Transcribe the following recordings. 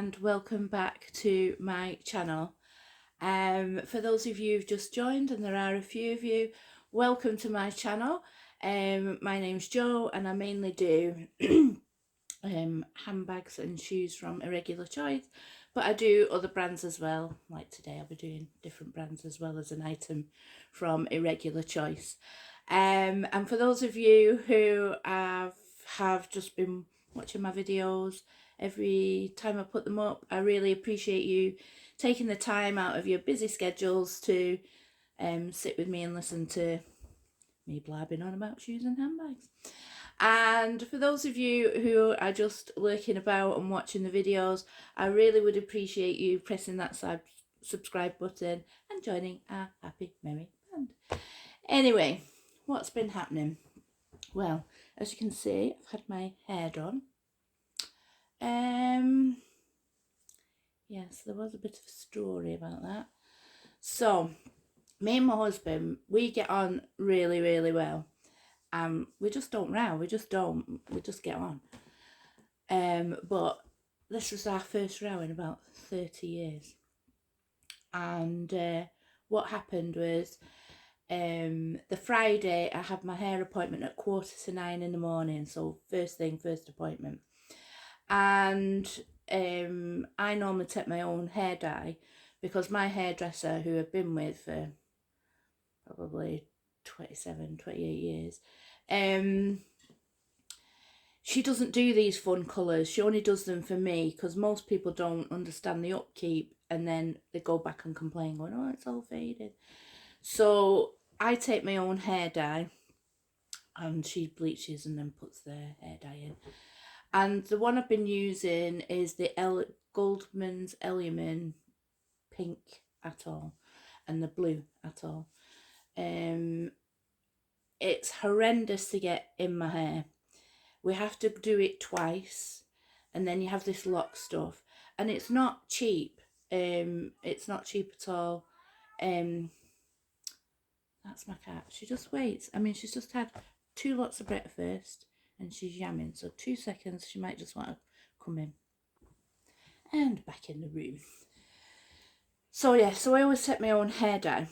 and welcome back to my channel. For those of you who've just joined, and there are a few of you, welcome to my channel. My name's Jo and I mainly do handbags and shoes from Irregular Choice, but I do other brands as well. Like today I'll be doing different brands as well as an item from Irregular Choice. And for those of you who have just been watching my videos every time I put them up, I really appreciate you taking the time out of your busy schedules to sit with me and listen to me blabbing on about shoes and handbags. And for those of you who are just lurking about and watching the videos, I really would appreciate you pressing that subscribe button and joining our happy merry band. Anyway, what's been happening? Well, as you can see, I've had my hair done. Yes, there was a bit of a story about that. So, me and my husband, we get on really, really well. We just don't row, we just get on. But this was our first row in about 30 years. And what happened was, the Friday I had my hair appointment at 9:15 in the morning, so first appointment. And I normally take my own hair dye because my hairdresser, who I've been with for probably 28 years, she doesn't do these fun colours. She only does them for me because most people don't understand the upkeep and then they go back and complain going, oh, it's all faded. So I take my own hair dye and she bleaches and then puts the hair dye in. And the one I've been using is the Goldman's Elliman Pink Atoll and the Blue Atoll. It's horrendous to get in my hair. We have to do it twice, and then you have this lock stuff, and it's not cheap. It's not cheap at all. That's my cat. She just waits. I mean, she's just had 2 lots of breakfast and she's yamming, so 2 seconds she might just want to come in and back in the room. So yeah, so I always set my own hair dye.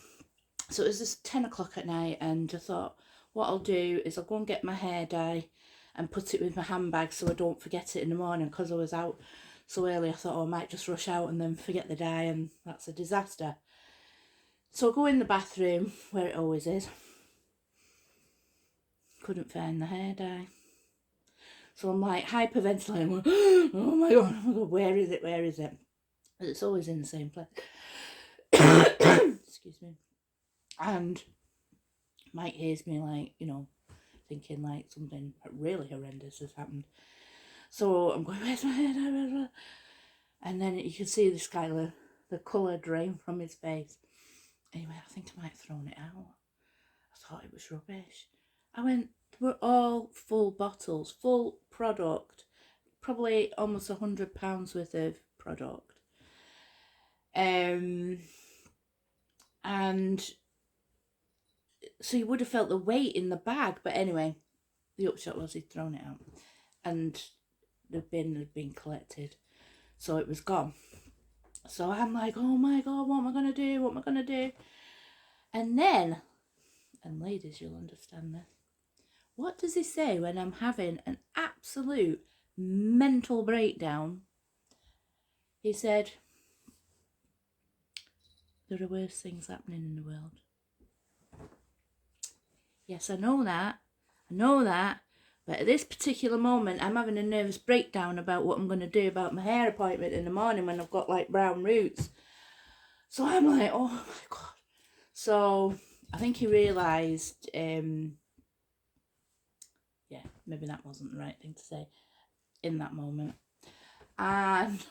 So it was just 10 o'clock at night, and I thought what I'll do is I'll go and get my hair dye and put it with my handbag so I don't forget it in the morning, because I was out so early. I thought, oh, I might just rush out and then forget the dye, and that's a disaster. So I go in the bathroom where it always is. Couldn't find the hair dye. So I'm like hyperventilating, oh my god, where is it? But it's always in the same place. Excuse me. And Mike hears me, like, you know, thinking like something really horrendous has happened. So I'm going, where's my hair dye? And then you can see this guy, the colour drain from his face. Anyway, I think I might have thrown it out. I thought it was rubbish. I went, we're all full bottles, full product, probably almost £100 worth of product. And so you would have felt the weight in the bag, but anyway, the upshot was he'd thrown it out and the bin had been collected, so it was gone. So I'm like, oh my god, what am I gonna do? And then, and ladies, you'll understand this, what does he say when I'm having an absolute mental breakdown? He said, there are worse things happening in the world. Yes, I know that, but at this particular moment I'm having a nervous breakdown about what I'm going to do about my hair appointment in the morning when I've got like brown roots. So I'm like, oh my god. So I think he realised, yeah, maybe that wasn't the right thing to say in that moment. And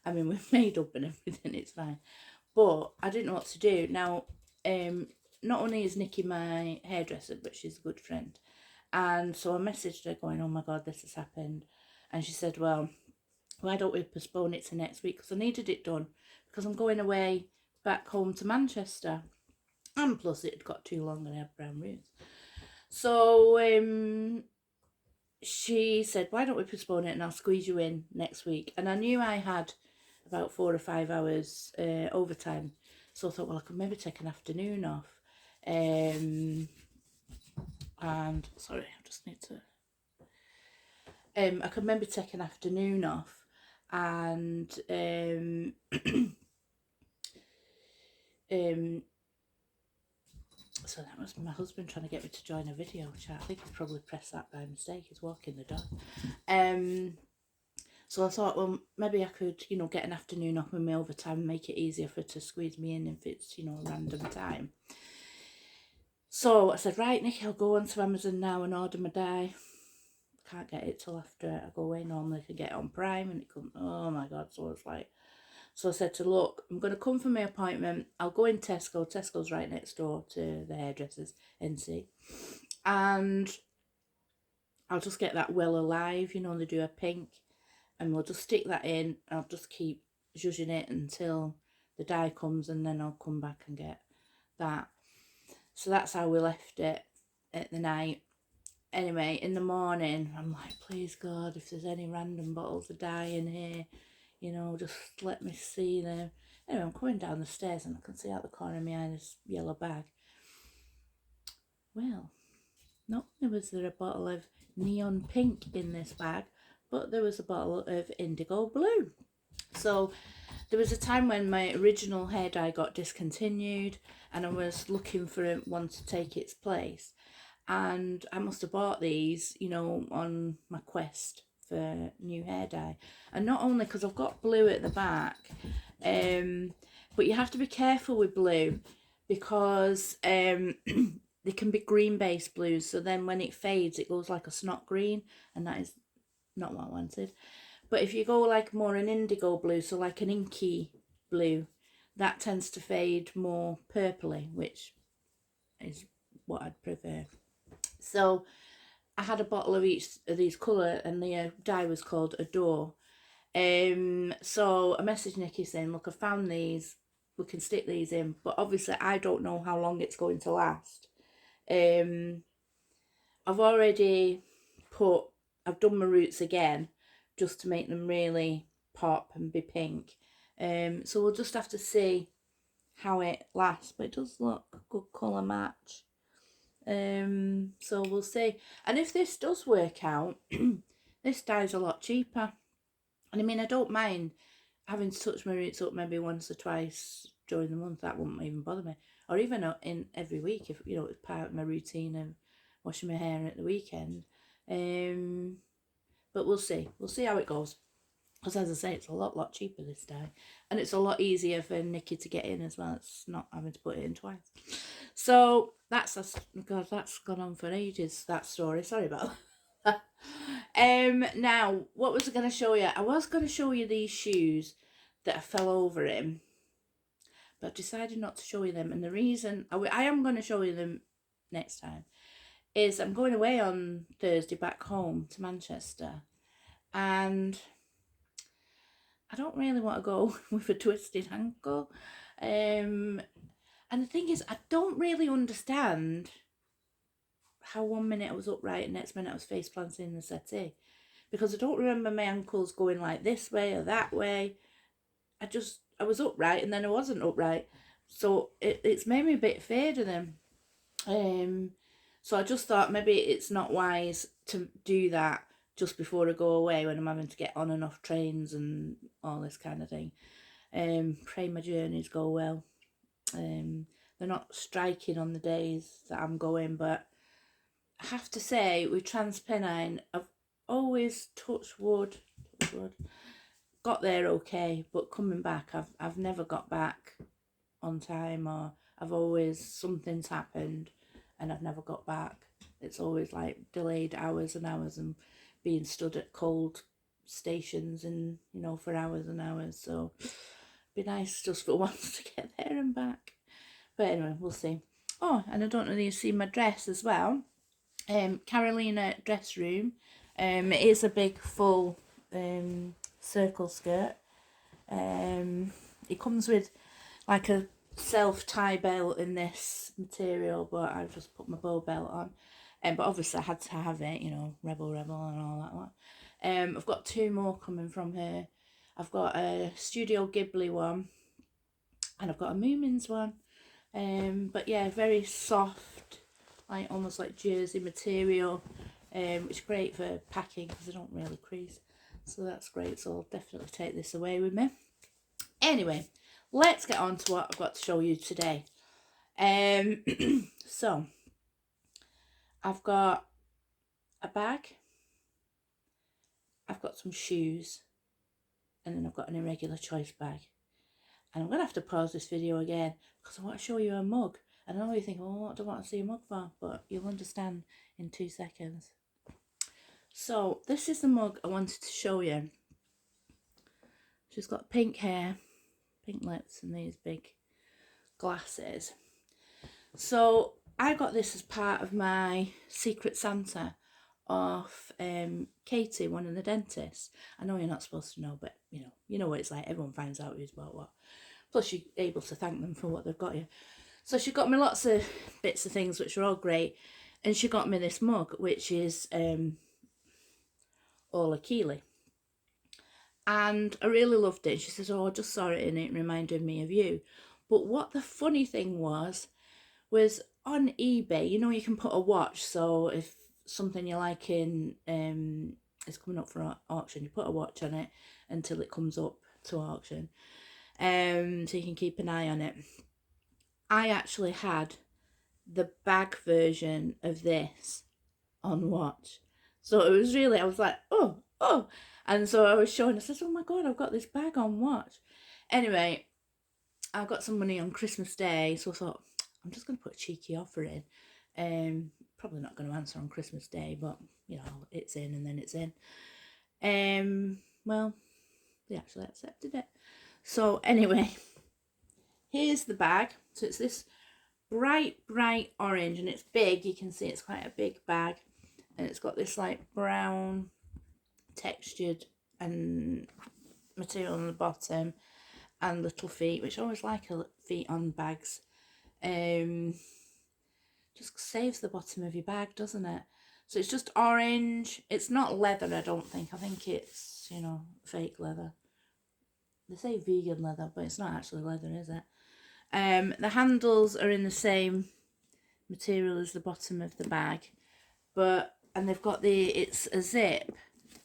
I mean, we've made up and everything, it's fine. But I didn't know what to do. Now, not only is Nikki my hairdresser, but she's a good friend. And so I messaged her going, oh my god, this has happened. And she said, well, why don't we postpone it to next week? Because I needed it done, because I'm going away back home to Manchester. And plus it had got too long and I had brown roots. So she said, why don't we postpone it and I'll squeeze you in next week. And I knew I had about 4 or 5 hours overtime. So I thought, well, I could maybe take an afternoon off. And sorry, I just need to. I could maybe take an afternoon off, and so that was my husband trying to get me to join a video chat. I think he probably pressed that by mistake. He's walking the dog. So I thought, well, maybe I could, get an afternoon off with my overtime and make it easier for her to squeeze me in if it's, a random time. So I said, right, Nikki, I'll go onto Amazon now and order my dye. Can't get it till after I go away. Normally I can get it on Prime, and it couldn't. Oh my God. So it's like, so I said to look, I'm going to come for my appointment. I'll go in Tesco. Tesco's right next door to the hairdressers, NC. And I'll just get that Well Alive, they do a pink. And we'll just stick that in. I'll just keep zhuzhing it until the dye comes, and then I'll come back and get that. So that's how we left it at the night. Anyway, in the morning, I'm like, please God, if there's any random bottles of dye in here, just let me see them. Anyway, I'm coming down the stairs and I can see out the corner of my eye this yellow bag. Well, not only was there a bottle of neon pink in this bag, but there was a bottle of indigo blue. So there was a time when my original hair dye got discontinued and I was looking for one to take its place. And I must have bought these, on my quest for new hair dye. And not only because I've got blue at the back, but you have to be careful with blue because they can be green-based blues. So then when it fades, it goes like a snot green, and that is not what I wanted. But if you go like more an indigo blue, so like an inky blue, that tends to fade more purpley, which is what I'd prefer. So I had a bottle of each of these colour, and the dye was called Adore. So I messaged Nikki saying, look, I found these, we can stick these in, but obviously I don't know how long it's going to last. I've already I've done my roots again just to make them really pop and be pink. So we'll just have to see how it lasts, but it does look a good colour match. So we'll see. And if this does work out, this dye's a lot cheaper. And I mean, I don't mind having to touch my roots up maybe once or twice during the month. That wouldn't even bother me. Or even in every week, if it's part of my routine of washing my hair at the weekend. But we'll see. We'll see how it goes. Because as I say, it's a lot cheaper this dye. And it's a lot easier for Nikki to get in as well. It's not having to put it in twice. So that's gone on for ages, that story. Sorry about that. Now, what was I going to show you? I was going to show you these shoes that I fell over in. But I've decided not to show you them. And the reason I am going to show you them next time is I'm going away on Thursday back home to Manchester. And I don't really want to go with a twisted ankle. And the thing is, I don't really understand how one minute I was upright and next minute I was face planting in the settee. Because I don't remember my ankles going like this way or that way. I was upright and then I wasn't upright. So it's made me a bit afraid of them. So I just thought maybe it's not wise to do that just before I go away when I'm having to get on and off trains and all this kind of thing. Pray my journeys go well. They're not striking on the days that I'm going, but I have to say with TransPennine, I've always touched wood, got there okay, but coming back, I've never got back on time, or I've always, something's happened and I've never got back. It's always like delayed hours and hours and being stood at cold stations and for hours and hours. So it'd be nice just for once to get there and back. But anyway, we'll see. Oh, and I don't know if you've seen my dress as well. Carolina dress room. It is a big full circle skirt. It comes with like a self tie belt in this material, but I've just put my bow belt on. But obviously I had to have it, you know, Rebel and all that one. I've got 2 more coming from her. I've got a Studio Ghibli one, and I've got a Moomins one. But yeah, very soft, like almost like jersey material, which is great for packing because they don't really crease. So that's great. So I'll definitely take this away with me. Anyway, let's get on to what I've got to show you today. So I've got a bag, I've got some shoes, and then I've got an Irregular Choice bag. And I'm going to have to pause this video again because I want to show you a mug. And I know you think, oh, what do I want to see a mug for? But you'll understand in 2 seconds. So this is the mug I wanted to show you. She's got pink hair, pink lips, and these big glasses. So I got this as part of my Secret Santa off Katie, one of the dentists. I know you're not supposed to know, but you know what it's like. Everyone finds out who's bought what. Plus you're able to thank them for what they've got you. So she got me lots of bits of things which are all great. And she got me this mug, which is Orla Kiely. And I really loved it. She says, oh, I just saw it and it reminded me of you. But what the funny thing was on eBay, you know, you can put a watch. So if something you like in is coming up for auction, you put a watch on it until it comes up to auction. So you can keep an eye on it. I actually had the bag version of this on watch. So it was really, I was like, oh. And so I was showing, I said, oh my God, I've got this bag on watch. Anyway, I got some money on Christmas Day, so I thought, I'm just going to put a cheeky offer in. Probably not going to answer on Christmas Day, but, you know, it's in and then it's in. Well, they actually accepted it. So anyway, here's the bag. So it's this bright orange, and it's big. You can see it's quite a big bag. And it's got this like brown textured and material on the bottom and little feet, which I always like feet on bags. Just saves the bottom of your bag, doesn't it? So it's just orange. It's not leather, I don't think. I think it's, you know, fake leather. They say vegan leather, but it's not actually leather, is it? The handles are in the same material as the bottom of the bag, and they've got it's a zip,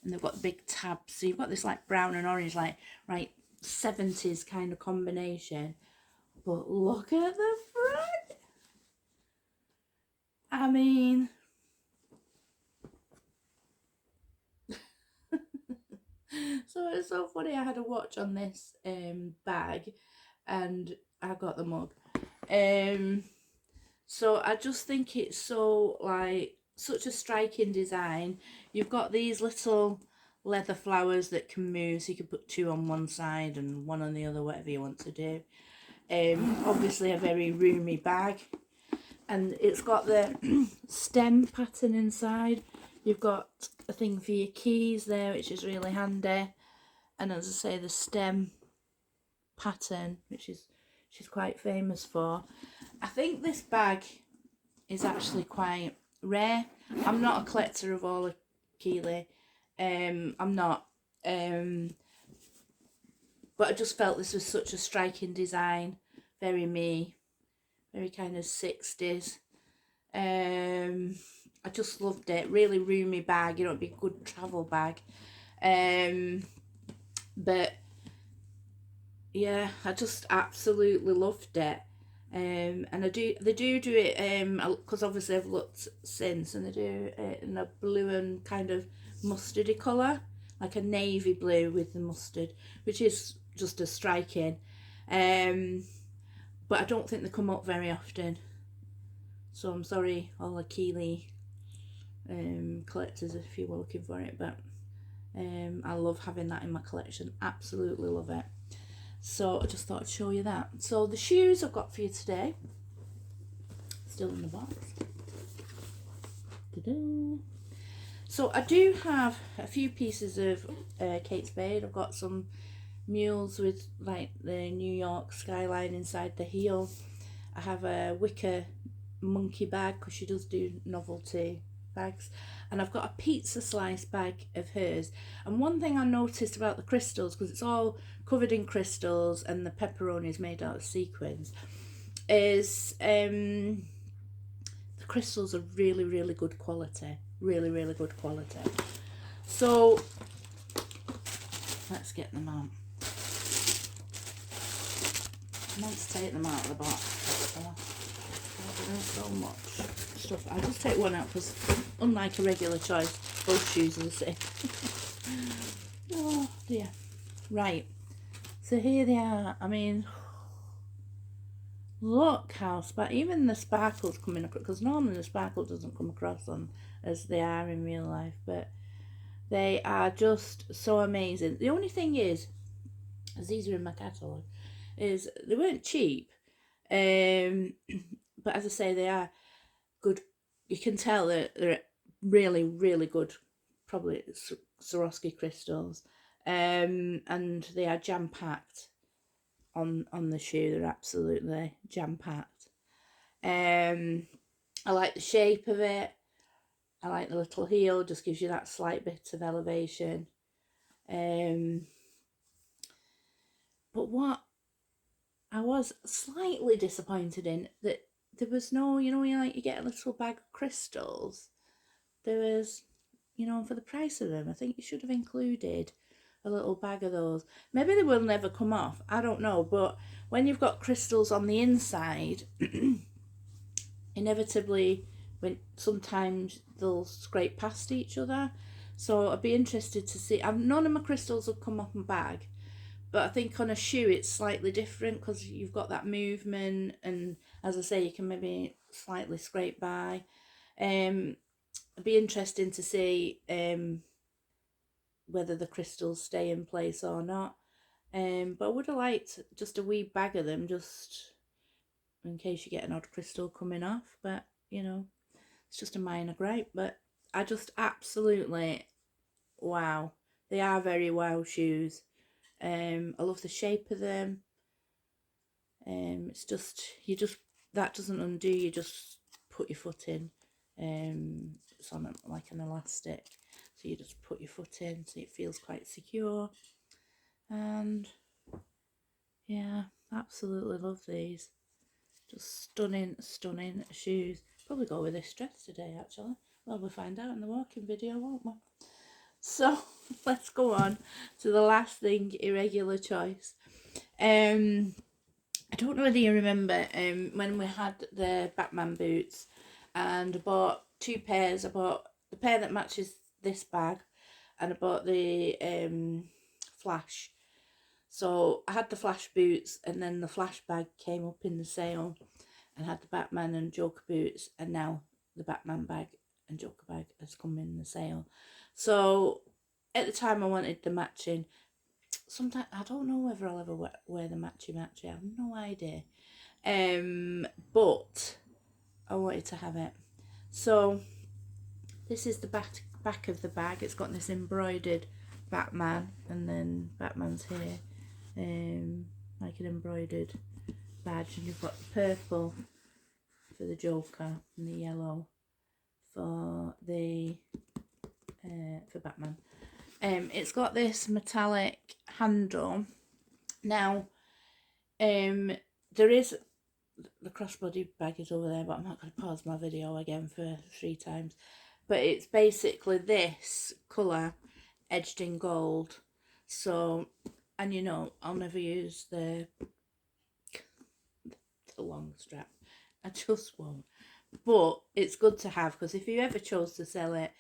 and they've got big tabs. So you've got this like brown and orange, like right 70s kind of combination. But look at the front. I mean, so it's so funny. I had a watch on this bag, and I got the mug. So I just think it's so like such a striking design. You've got these little leather flowers that can move, so you can put 2 on one side and 1 on the other, whatever you want to do. Obviously a very roomy bag, and it's got the stem pattern inside. You've got a thing for your keys there, which is really handy, and as I say, the stem pattern, which she's quite famous for. I think this bag is actually quite rare. I'm not a collector of Orla Kiely. I'm not. But I just felt this was such a striking design. Very me. Very kind of 60s. I just loved it. Really roomy bag. You know, it'd be a good travel bag. But yeah, I just absolutely loved it. And they do it because obviously I've looked since, and they do it in a blue and kind of mustardy colour, like a navy blue with the mustard, which is just as striking. But I don't think they come up very often, so I'm sorry, Orla Kiely collectors, if you were looking for it. But I love having that in my collection. Absolutely love it. So I just thought I'd show you that. So the shoes I've got for you today, still in the box. Ta-da. So I do have a few pieces of Kate Spade. I've got some mules with like the New York skyline inside the heel. I have a wicker monkey bag, because she does do novelty bags, and I've got a pizza slice bag of hers. And one thing I noticed about the crystals, because it's all covered in crystals and the pepperoni is made out of sequins, is the crystals are really, really good quality. Really, really good quality. So let's get them out. Let's take them out of the box. There's so much stuff. I'll just take one out because, unlike Irregular Choice, both shoes are the same. Oh dear. Right. So here they are. I mean, look how even the sparkles coming across, because normally the sparkle doesn't come across on as they are in real life, but they are just so amazing. The only thing is, as these are in my catalogue, is they weren't cheap, but as I say, they are good. You can tell that they're really, really good, probably Swarovski crystals, and they are jam packed on the shoe. They're absolutely jam packed. I like the shape of it. I like the little heel, just gives you that slight bit of elevation. But what I was slightly disappointed in, that there was no, you get a little bag of crystals. There was, for the price of them, I think you should have included a little bag of those. Maybe they will never come off, I don't know, but when you've got crystals on the inside, inevitably, sometimes they'll scrape past each other. So I'd be interested to see. None of my crystals have come off my bag, but I think on a shoe it's slightly different because you've got that movement, and as I say, you can maybe slightly scrape by. It'd be interesting to see whether the crystals stay in place or not. But I would have liked just a wee bag of them, just in case you get an odd crystal coming off. But it's just a minor gripe. But I just absolutely, wow, they are very wow shoes. I love the shape of them. It's just, that doesn't undo, you just put your foot in. It's on like an elastic, so you just put your foot in, so it feels quite secure. And yeah, absolutely love these. Just stunning shoes. Probably go with this dress today, actually. Well, we'll find out in the walking video, won't we? So let's go on to the last thing, Irregular Choice. I don't know whether you remember when we had the Batman boots, and I bought two pairs. I bought the pair that matches this bag, and I bought the Flash. So I had the Flash boots, and then the Flash bag came up in the sale and had the Batman and Joker boots, and now the Batman bag and Joker bag has come in the sale. So at the time I wanted the matching. Sometimes I don't know whether I'll ever wear the matchy. I have no idea. But I wanted to have it. So this is the back of the bag. It's got this embroidered Batman, and then Batman's here, like an embroidered badge, and you've got the purple for the Joker and the yellow for the for Batman. It's got this metallic handle. Now, there is, the crossbody bag is over there, but I'm not going to pause my video again for 3 times. But it's basically this colour edged in gold. So, and I'll never use the long strap. I just won't. But it's good to have, because if you ever chose to sell it,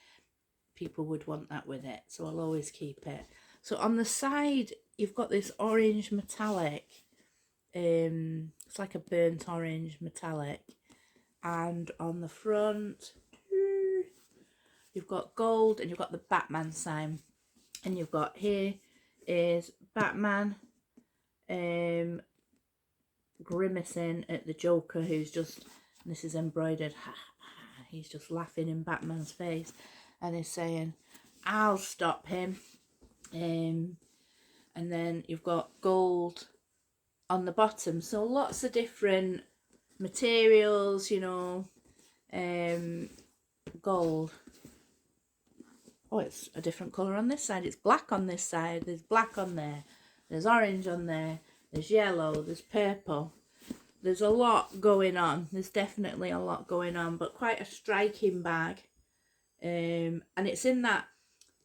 people would want that with it, so I'll always keep it. So on the side you've got this orange metallic, it's like a burnt orange metallic, and on the front you've got gold, and you've got the Batman sign, and you've got, here is Batman grimacing at the Joker, who's just, this is embroidered, he's just laughing in Batman's face, and he's saying, I'll stop him. And then you've got gold on the bottom, so lots of different materials, gold. Oh, it's a different colour on this side. It's black on this side. There's black on there. There's orange on there. There's yellow. There's purple. There's a lot going on. There's definitely a lot going on, but quite a striking bag. And it's in that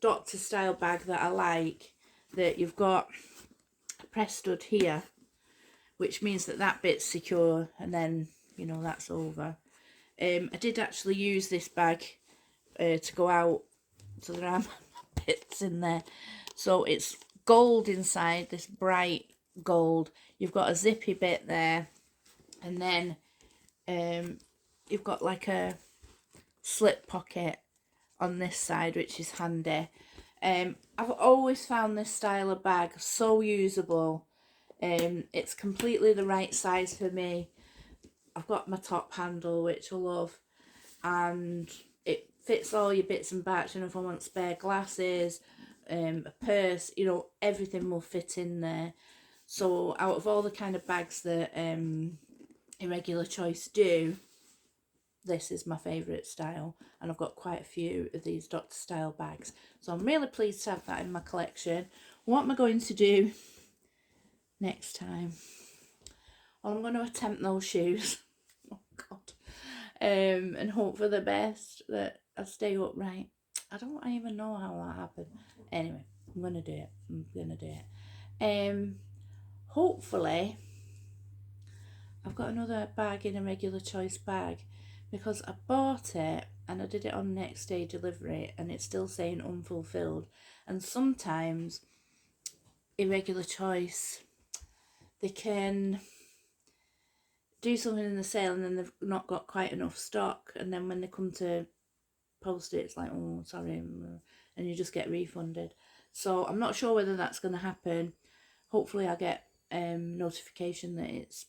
doctor style bag that I like, that you've got a press stud here, which means that that bit's secure, and then, you know, that's over. I did actually use this bag to go out, so there are bits in there. So it's gold inside, this bright gold. You've got a zippy bit there, and then you've got like a slip pocket on this side, which is handy. I've always found this style of bag so usable. It's completely the right size for me. I've got my top handle, which I love, and it fits all your bits and bats. You know, if I want spare glasses, a purse, you know, everything will fit in there. So out of all the kind of bags that Irregular Choice do, this is my favourite style, and I've got quite a few of these doctor style bags, so I'm really pleased to have that in my collection. What am I going to do next time? Well, I'm going to attempt those shoes. Oh god. And hope for the best, that I stay upright. I don't even know how that happened. Anyway, I'm going to do it. Hopefully I've got another bag in Irregular Choice bag, because I bought it and I did it on next day delivery and it's still saying unfulfilled. And sometimes Irregular Choice, they can do something in the sale and then they've not got quite enough stock, and then when they come to post it, it's like, oh sorry, and you just get refunded. So I'm not sure whether that's going to happen. Hopefully I'll get notification that it's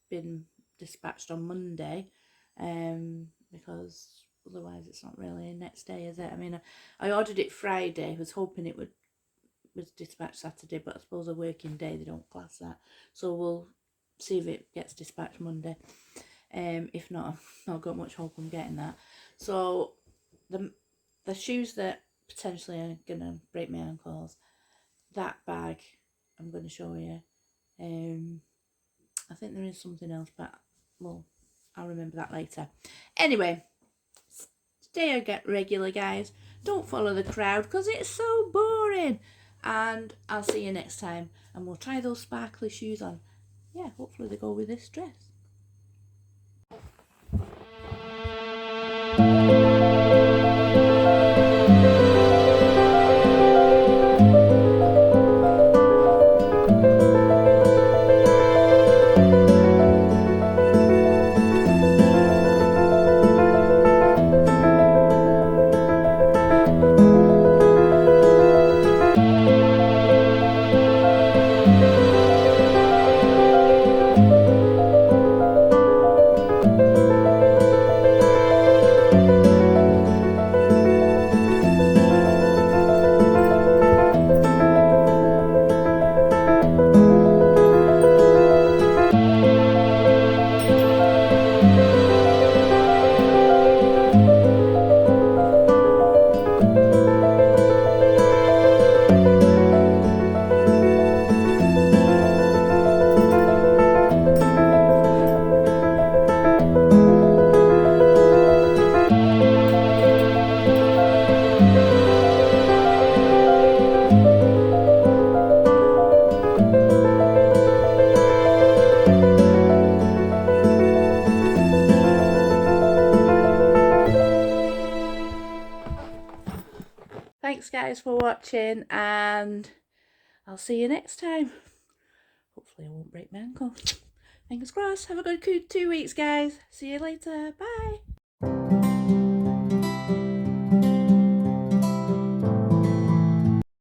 been dispatched on Monday, because otherwise it's not really next day, is it? I mean, I ordered it Friday, was hoping it was dispatched Saturday, but I suppose a working day, they don't class that, so we'll see if it gets dispatched Monday. If not, I've not got much hope on getting that. So the shoes that potentially are gonna break my ankles, that bag I'm gonna show you. I think there is something else, but well, I'll remember that later. Anyway, stay regular, guys. Don't follow the crowd, because it's so boring. And I'll see you next time, and we'll try those sparkly shoes on. Yeah, hopefully they go with this dress. Thanks guys for watching, and I'll see you next time. Hopefully I won't break my ankle. Fingers crossed. Have a good 2 weeks, guys. See you later. Bye.